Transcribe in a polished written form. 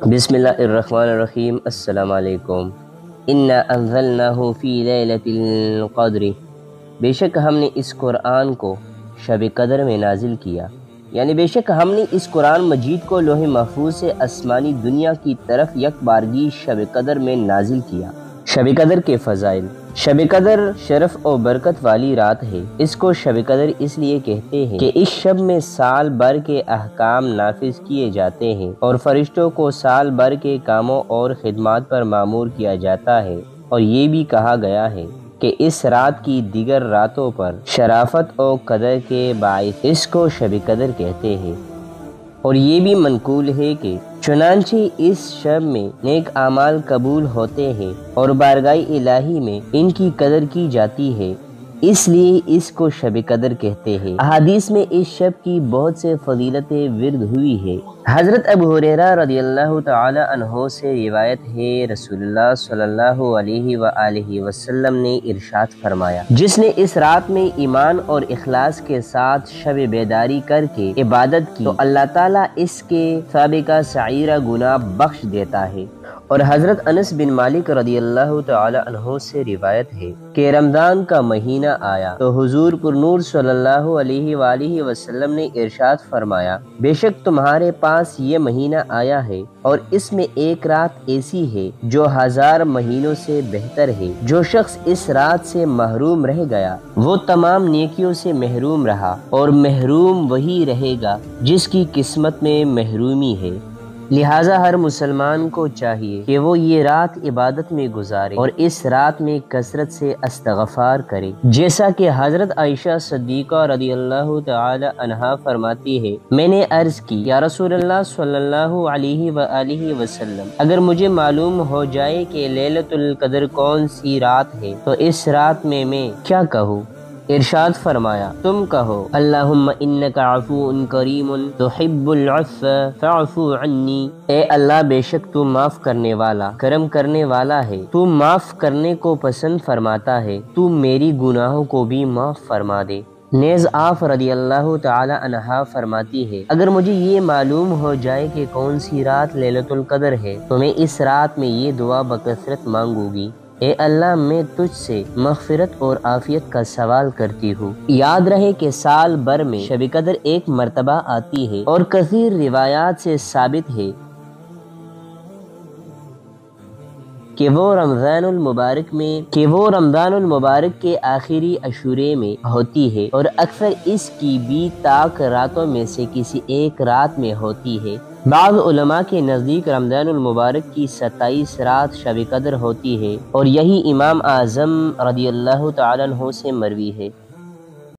بسم اللہ الرحمن الرحیم۔ السلام علیکم۔ انا انزلناہ فی لیلۃ القدر، بے شک ہم نے اس قرآن کو شب قدر میں نازل کیا، یعنی بے شک ہم نے اس قرآن مجید کو لوح محفوظ سے آسمانی دنیا کی طرف یک بارگی شب قدر میں نازل کیا۔ شب قدر کے فضائل۔ شب قدر شرف و برکت والی رات ہے۔ اس کو شب قدر اس لیے کہتے ہیں کہ اس شب میں سال بھر کے احکام نافذ کیے جاتے ہیں اور فرشتوں کو سال بھر کے کاموں اور خدمات پر مامور کیا جاتا ہے، اور یہ بھی کہا گیا ہے کہ اس رات کی دیگر راتوں پر شرافت و قدر کے باعث اس کو شب قدر کہتے ہیں، اور یہ بھی منقول ہے کہ چنانچہ اس شب میں نیک اعمال قبول ہوتے ہیں اور بارگاہ الہی میں ان کی قدر کی جاتی ہے، اس لیے اس کو شب قدر کہتے ہیں۔ احادیث میں اس شب کی بہت سے فضیلتیں ورد ہوئی ہے۔ حضرت ابو ہریرہ رضی اللہ تعالی عنہ سے روایت ہے، رسول اللہ صلی اللہ علیہ وآلہ وسلم نے ارشاد فرمایا، جس نے اس رات میں ایمان اور اخلاص کے ساتھ شب بیداری کر کے عبادت کی تو اللہ تعالیٰ اس کے سابقہ صغیرہ گناہ بخش دیتا ہے۔ اور حضرت انس بن مالک رضی اللہ تعالی عنہ سے روایت ہے کہ رمضان کا مہینہ آیا تو حضور پر نور صلی اللہ علیہ وآلہ وسلم نے ارشاد فرمایا، بے شک تمہارے پاس یہ مہینہ آیا ہے اور اس میں ایک رات ایسی ہے جو 1000 مہینوں سے بہتر ہے۔ جو شخص اس رات سے محروم رہ گیا وہ تمام نیکیوں سے محروم رہا، اور محروم وہی رہے گا جس کی قسمت میں محرومی ہے۔ لہٰذا ہر مسلمان کو چاہیے کہ وہ یہ رات عبادت میں گزارے اور اس رات میں کثرت سے استغفار کرے، جیسا کہ حضرت عائشہ صدیقہ رضی اللہ تعالی عنہا فرماتی ہے، میں نے عرض کی، یا رسول اللہ صلی اللہ علیہ وآلہ وسلم، اگر مجھے معلوم ہو جائے کہ لیلۃ القدر کون سی رات ہے تو اس رات میں کیا کہوں؟ ارشاد فرمایا، تم کہو، اللہم انک عفو کریم تحب العفو فاعف عنی، اے اللہ بے شک تو معاف کرنے والا کرم کرنے والا ہے، تو معاف کرنے کو پسند فرماتا ہے، تو میری گناہوں کو بھی معاف فرما دے۔ نیز آپ رضی اللہ تعالی عنہا فرماتی ہے، اگر مجھے یہ معلوم ہو جائے کہ کون سی رات لیلۃ القدر ہے تو میں اس رات میں یہ دعا بکثرت مانگوں گی، اے اللہ میں تجھ سے مغفرت اور عافیت کا سوال کرتی ہوں۔ یاد رہے کہ سال بھر میں شب قدر ایک مرتبہ آتی ہے، اور کثیر روایات سے ثابت ہے کہ وہ رمضان المبارک کے آخری عشورے میں ہوتی ہے، اور اکثر اس کی بھی طاق راتوں میں سے کسی ایک رات میں ہوتی ہے۔ بعض علماء کے نزدیک رمضان المبارک کی 27 رات شب قدر ہوتی ہے، اور یہی امام اعظم رضی اللہ تعالیٰ عنہ سے مروی ہے۔